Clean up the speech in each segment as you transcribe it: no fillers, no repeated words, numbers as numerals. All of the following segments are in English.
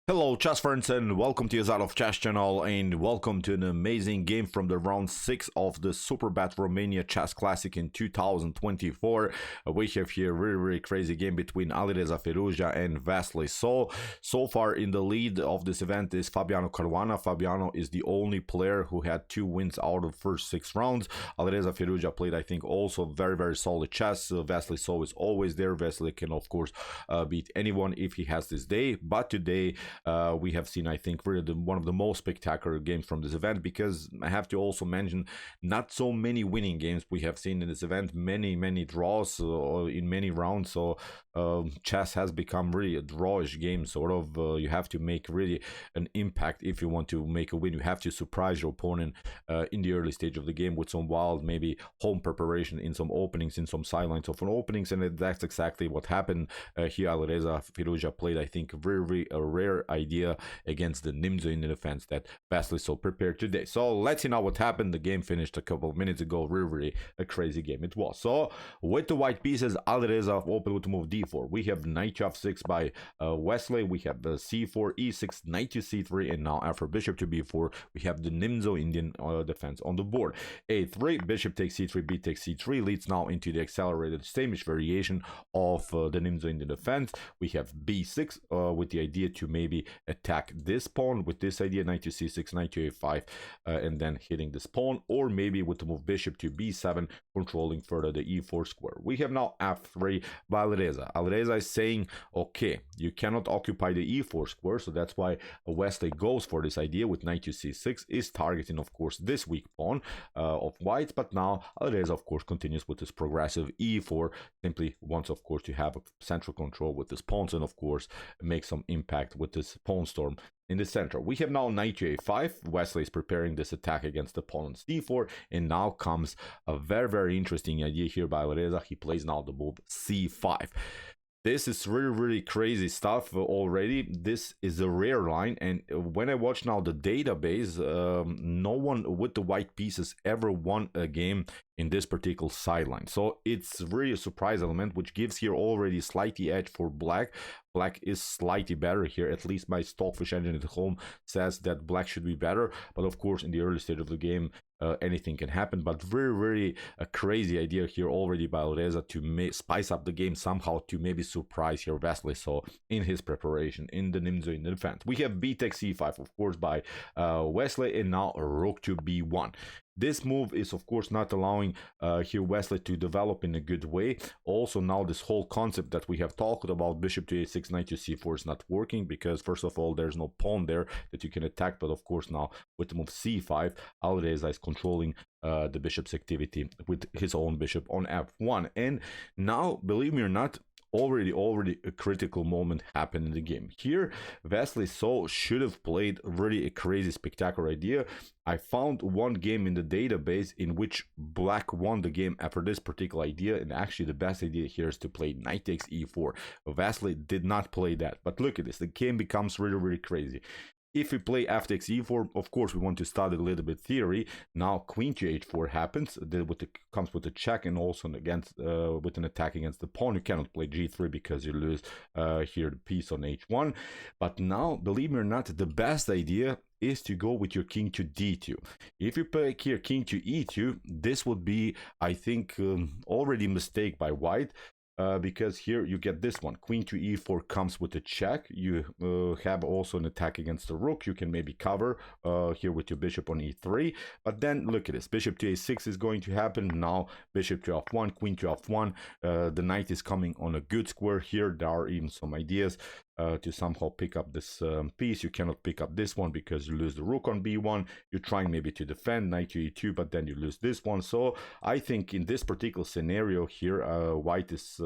Hello chess friends and welcome to Jozarov chess channel and welcome to an amazing game from the round 6 of the Superbet Romania Chess Classic in 2024. We have here a really crazy game between Alireza Firouzja and Wesley. So far in the lead of this event is Caruana. Fabiano is the only player who had 2 wins out of the first 6 rounds. Alireza Firouzja played, I think, also very solid chess. Wesley is always there. Wesley can of course beat anyone if he has this day, but today we have seen, I think, really one of the most spectacular games from this event, because I have to also mention not so many winning games we have seen in this event, many draws in many rounds. So chess has become really a drawish game, sort of. You have to make really an impact if you want to make a win. You have to surprise your opponent in the early stage of the game with some wild, maybe home preparation in some openings, in some sidelines of openings, and that's exactly what happened here. Alireza Firouzja played, I think, very a rare idea against the Nimzo-Indian defense that Wesley prepared today. So let's see now what happened. The game finished a couple of minutes ago. Really a crazy game it was. So with the white pieces, Alireza opened with move d4. We have knight to f6 by Wesley. We have c4, e6, knight to c3, and now after bishop to b4, we have the Nimzo-Indian defense on the board. a3, bishop takes c3, b takes c3 leads now into the accelerated Sämisch variation of the Nimzo-Indian defense. We have b6 with the idea to maybe attack this pawn with this idea, knight to c6, knight to a5, and then hitting this pawn, or maybe with the move bishop to b7, controlling further the e4 square. We have now f3 by Alireza. Alireza is saying, okay, you cannot occupy the e4 square, so that's why Wesley goes for this idea with knight to c6, is targeting, of course, this weak pawn of white, but now Alireza, of course, continues with this progressive e4, simply wants, of course, to have a central control with this pawns, and, of course, make some impact with this pawn storm in the center. We have now knight to a5. Wesley is preparing this attack against the pawn on d4, and now comes a very interesting idea here by Alireza. He plays now the move c5. This is really crazy stuff already. This is a rare line, and when I watch now the database, no one with the white pieces ever won a game in this particular sideline. So it's really a surprise element, which gives here already slightly edge for black. Black is slightly better here, at least my Stockfish engine at home says that black should be better, but of course in the early stage of the game anything can happen. But very a crazy idea here already by Alireza to spice up the game somehow, to maybe surprise here Wesley in his preparation in the Nimzo-Indian defense. We have b takes c5, of course, by Wesley, and now rook to b1. This move is, of course, not allowing here Wesley to develop in a good way. Also, now this whole concept that we have talked about, bishop to a6, knight to c4, is not working, because first of all, there's no pawn there that you can attack. But of course, now with the move c5, Alireza is controlling the bishop's activity with his own bishop on f1. And now, believe me or not, already a critical moment happened in the game. Here, Wesley should have played really a crazy spectacular idea. I found one game in the database in which black won the game after this particular idea, and actually the best idea here is to play knight takes e4. Wesley did not play that, but look at this, the game becomes really crazy. If we play f takes e4, of course we want to study a little bit theory. Now queen to h4 happens, comes with a check, and also against with an attack against the pawn. You cannot play g3 because you lose here the piece on h1. But now, believe me or not, the best idea is to go with your king to d2. If you play here king to e2, this would be, I think, already a mistake by white. Because here you get this one, queen to e4 comes with a check. You have also an attack against the rook. You can maybe cover here with your bishop on e3, but then look at this, bishop to a6 is going to happen. Now bishop to f1, queen to f1, the knight is coming on a good square here. There are even some ideas to somehow pick up this piece. You cannot pick up this one because you lose the rook on b1. You're trying maybe to defend knight to e2, but then you lose this one. So I think in this particular scenario here, white is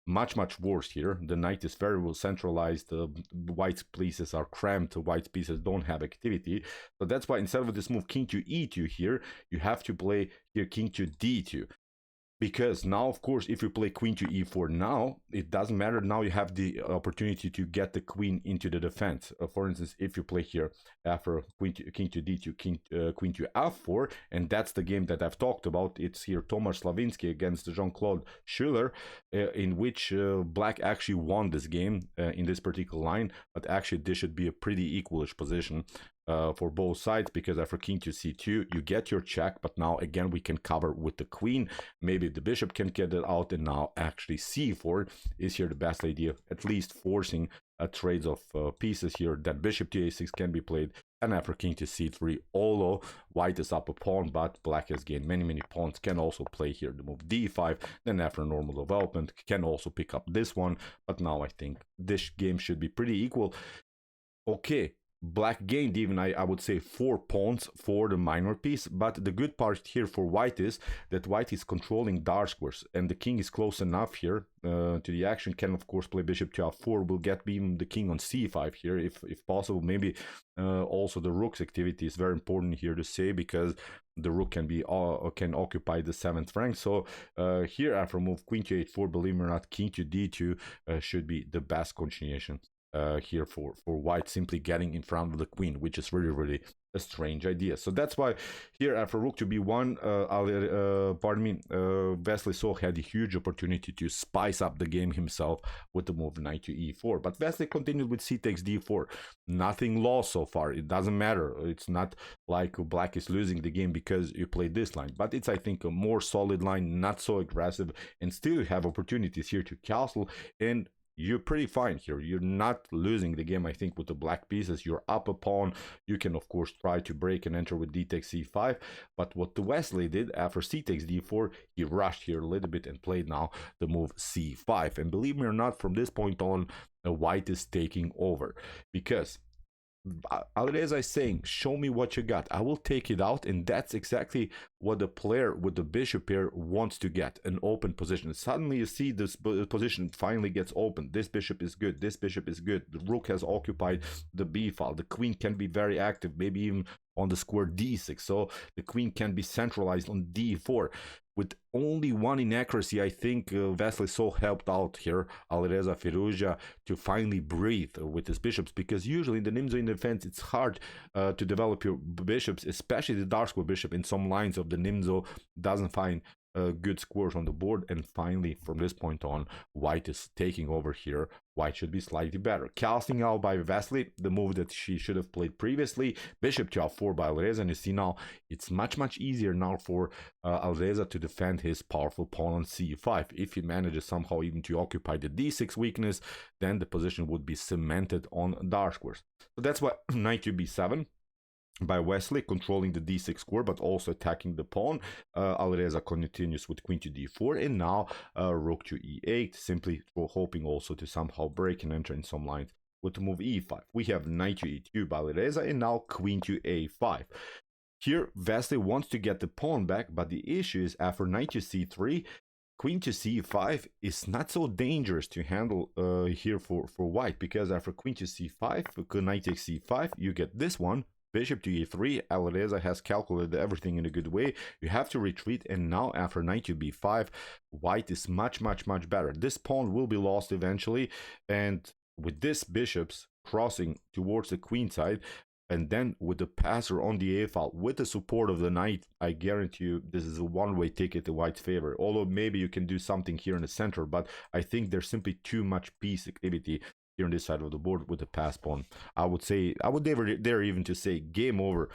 much worse here. The knight is very well centralized. White's pieces are cramped. White's pieces don't have activity. So that's why instead of this move king to e2 here, you have to play here king to d2. Because now, of course, if you play queen to e4 now, it doesn't matter. Now you have the opportunity to get the queen into the defense. For instance, if you play here after king to d2, queen to f4, and that's the game that I've talked about. It's here Tomasz Slavinsky against Jean-Claude Schiller, in which black actually won this game in this particular line, but actually this should be a pretty equalish position for both sides, because after king to c2 you get your check, but now again we can cover with the queen. Maybe the bishop can get it out, and now actually c4 is here the best idea, at least forcing trades of pieces here. That bishop to a6 can be played, and after king to c3, although white is up a pawn, but black has gained many pawns, can also play here the move d5. Then after normal development can also pick up this one, but now I think this game should be pretty equal. Okay, black gained even, I would say, 4 pawns for the minor piece, but the good part here for white is that white is controlling dark squares, and the king is close enough here to the action. Can of course play bishop to f4, will get even the king on c5 here if possible. Maybe also the rook's activity is very important here to say, because the rook can occupy the 7th rank. So here after move queen to a4, believe it or not, king to d2 should be the best continuation here for white, simply getting in front of the queen, which is really a strange idea. So that's why here after rook to b1, Wesley So had a huge opportunity to spice up the game himself with the move knight to e4, but Wesley continued with c takes d4. Nothing lost so far. It doesn't matter. It's not like black is losing the game because you played this line, but it's, I think, a more solid line, not so aggressive, and still you have opportunities here to castle, and you're pretty fine here. You're not losing the game, I think, with the black pieces. You're up a pawn. You can, of course, try to break and enter with d takes c5. But what the Wesley did after c takes d4, he rushed here a little bit and played now the move c5. And believe me or not, from this point on, white is taking over, because Alireza is saying, show me what you got, I will take it out. And that's exactly what the player with the bishop here wants to get, an open position. Suddenly you see this position finally gets open. This bishop is good, this bishop is good, the rook has occupied the b file, the queen can be very active, maybe even on the square d6, so the queen can be centralized on d4. With only one inaccuracy, I think Wesley So helped out here Alireza Firouzja to finally breathe with his bishops, because usually in the Nimzo-Indian defense it's hard to develop your bishops, especially the dark square bishop. In some lines of the Nimzo doesn't find good squares on the board, and finally from this point on white is taking over here. White should be slightly better. Casting out by Wesley, the move that she should have played previously. Bishop to f4 by Alireza, and you see now it's much easier now for Alireza to defend his powerful pawn on c5. If he manages somehow even to occupy the d6 weakness, then the position would be cemented on dark squares. So that's why knight to b7 by Wesley, controlling the d6 square but also attacking the pawn. Alireza continues with queen to d4, and now rook to e8, simply hoping also to somehow break and enter in some lines with the move e5. We have knight to e2 by Alireza, and now queen to a5. Here Wesley wants to get the pawn back, but the issue is after knight to c3, queen to c5 is not so dangerous to handle here for white, because after queen to c5, knight takes c5, you get this one, bishop to e3. Alireza has calculated everything in a good way. You have to retreat, and now after knight to b5, white is much better. This pawn will be lost eventually, and with this bishops crossing towards the queen side, and then with the passer on the a file with the support of the knight, I guarantee you this is a one-way ticket to white's favor. Although maybe you can do something here in the center, but I think there's simply too much piece activity here on this side of the board with the pass pawn. I would never dare even to say game over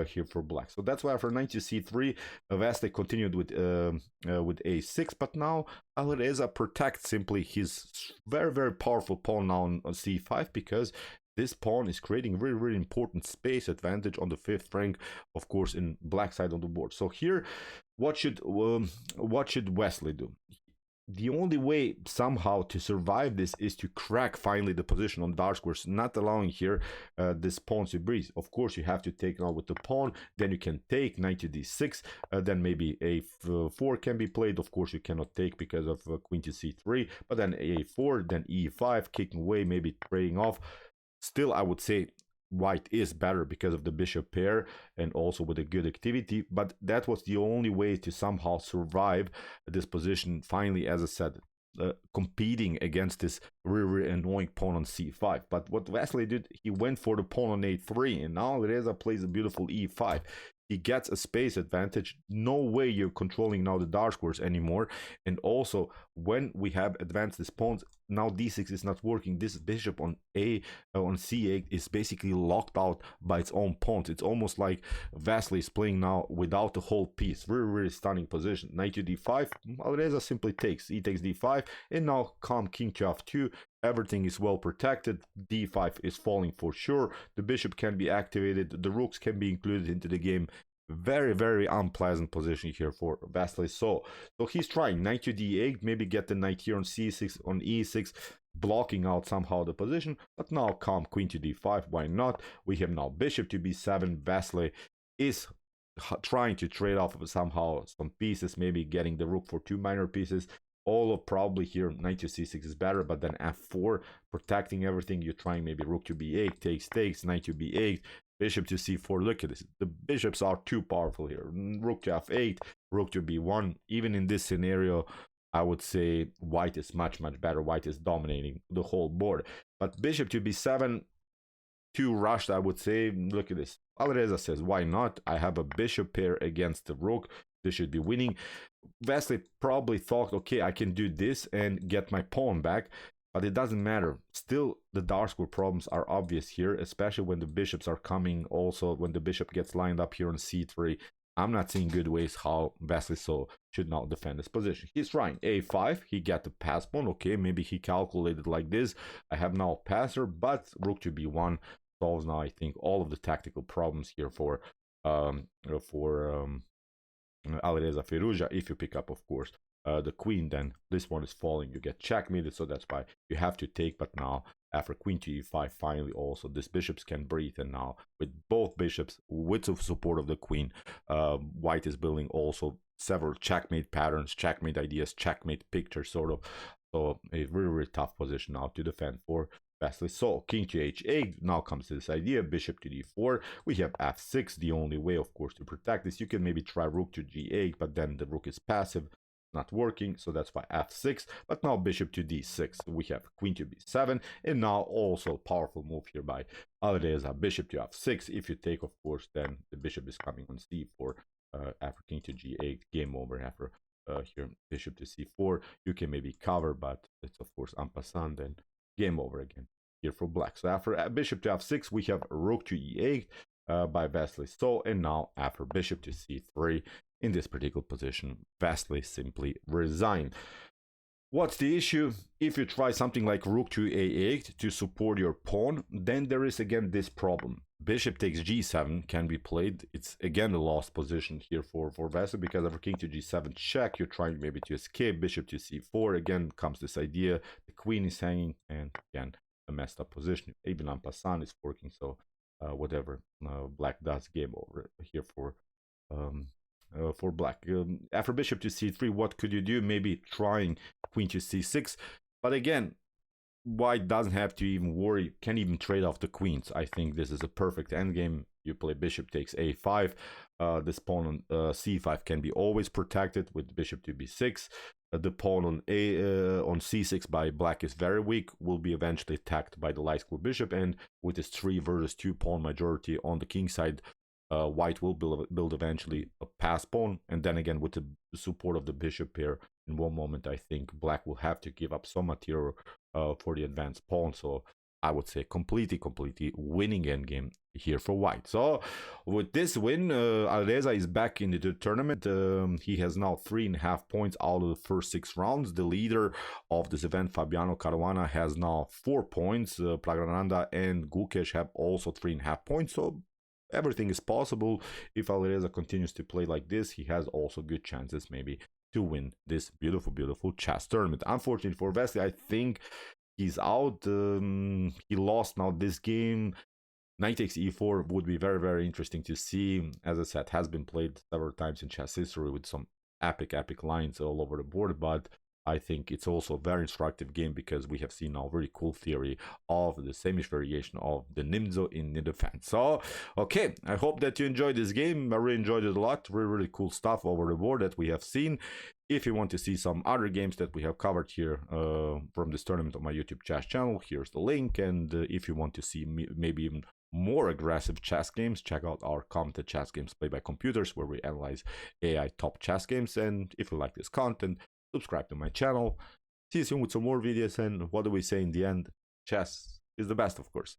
here for black. So that's why after knight to c3, Wesley continued with a6, but now Alireza protects simply his very powerful pawn now on c5, because this pawn is creating really important space advantage on the 5th rank, of course, in black side of the board. So here, what should Wesley do? The only way somehow to survive this is to crack finally the position on dark squares, not allowing here this pawn to breathe. Of course, you have to take now with the pawn, then you can take knight to d6, then maybe a4 can be played. Of course, you cannot take because of queen to c3, but then a4, then e5, kicking away, maybe trading off. Still, I would say white is better because of the bishop pair and also with a good activity, but that was the only way to somehow survive this position. Finally, as I said, competing against this really annoying pawn on c5. But what Wesley did, he went for the pawn on a3, and now Alireza plays a beautiful e5. He gets a space advantage. No way you're controlling now the dark squares anymore. And also, when we have advanced these pawns, now d6 is not working. This bishop on c8 is basically locked out by its own pawns. It's almost like Wesley is playing now without the whole piece. Really stunning position. Knight to d5. Alireza simply takes. He takes d5, and now calm king to f2. Everything is well protected. d5 is falling for sure. The bishop can be activated. The rooks can be included into the game. Very unpleasant position here for Wesley. So he's trying knight to d8, maybe get the knight here on c6, on e6, blocking out somehow the position. But now calm queen to d5. Why not? We have now bishop to b7. Wesley is trying to trade off somehow some pieces, maybe getting the rook for 2 minor pieces. All of probably here knight to c6 is better, but then f4 protecting everything. You're trying maybe rook to b8, takes, knight to b8, bishop to c4. Look at this, the bishops are too powerful here. Rook to f8, rook to b1. Even in this scenario, I would say white is much better. White is dominating the whole board. But bishop to b7, too rushed, I would say. Look at this. Alireza says, why not? I have a bishop pair against the rook. This should be winning. Wesley probably thought, okay, I can do this and get my pawn back, but it doesn't matter. Still, the dark square problems are obvious here, especially when the bishops are coming. Also, when the bishop gets lined up here on c3, I'm not seeing good ways how Wesley should now defend this position. He's trying a5, he got the pass pawn. Okay, maybe he calculated like this. I have now a passer, but rook to b1 solves now, I think, all of the tactical problems here for Alireza Firouzja. If you pick up, of course, the queen, then this one is falling. You get checkmated, so that's why you have to take. But now, after queen to e5, finally, also these bishops can breathe. And now, with both bishops, with the support of the queen, white is building also several checkmate patterns, checkmate ideas, checkmate pictures, sort of. So a really tough position now to defend for Wesley. So king to h8, now comes this idea, bishop to d4. We have f6, the only way, of course, to protect this. You can maybe try rook to g8, but then the rook is passive, not working, so that's why f6. But now bishop to d6, we have queen to b7, and now also powerful move here by Alireza, bishop to f6. If you take, of course, then the bishop is coming on c4. After king to g8, game over. After here bishop to c4, you can maybe cover, but it's of course en passant, then game over again here for black. So after bishop to f6, we have rook to e8 by Wesley. So, and now after bishop to c3, in this particular position, Wesley simply resigned. What's the issue? If you try something like rook to a8 to support your pawn, then there is again this problem. Bishop takes g7 can be played. It's again a lost position here for Wesley, because after king to g7 check, you're trying maybe to escape. Bishop to c4, again comes this idea, the queen is hanging, and again a messed up position. Even en passant is working, so whatever black does, game over here for black. After bishop to c3, what could you do? Maybe trying queen to c6, but again, white doesn't have to even worry, can even trade off the queens. I think this is a perfect endgame. You play bishop takes a5. This pawn on c5 can be always protected with bishop to b6. The pawn on c6 by black is very weak, will be eventually attacked by the light square bishop, and with this 3 versus 2 pawn majority on the king side, white will build eventually a pass pawn, and then again with the support of the bishop here, in one moment I think black will have to give up some material for the advanced pawn. So I would say completely winning endgame here for white. So with this win, Alireza is back in the tournament. He has now 3.5 points out of the first 6 rounds. The leader of this event, Fabiano Caruana, has now 4 points. Praggnanandhaa and Gukesh have also 3.5 points. So everything is possible. If Alireza continues to play like this, he has also good chances maybe to win this beautiful chess tournament. Unfortunately for Wesley, I think he's out. He lost now this game. Knight takes e4 would be very interesting to see. As I said, has been played several times in chess history with some epic lines all over the board, but I think it's also a very instructive game because we have seen now a very cool theory of the Sämisch variation of the Nimzo-Indian defense. So, okay, I hope that you enjoyed this game. I really enjoyed it a lot. Really, really cool stuff over the board that we have seen. If you want to see some other games that we have covered here from this tournament on my YouTube chess channel, here's the link. And if you want to see maybe even more aggressive chess games, check out our commented chess games played by computers, where we analyze AI top chess games. And if you like this content, subscribe to my channel. See you soon with some more videos, and what do we say in the end? Chess is the best, of course.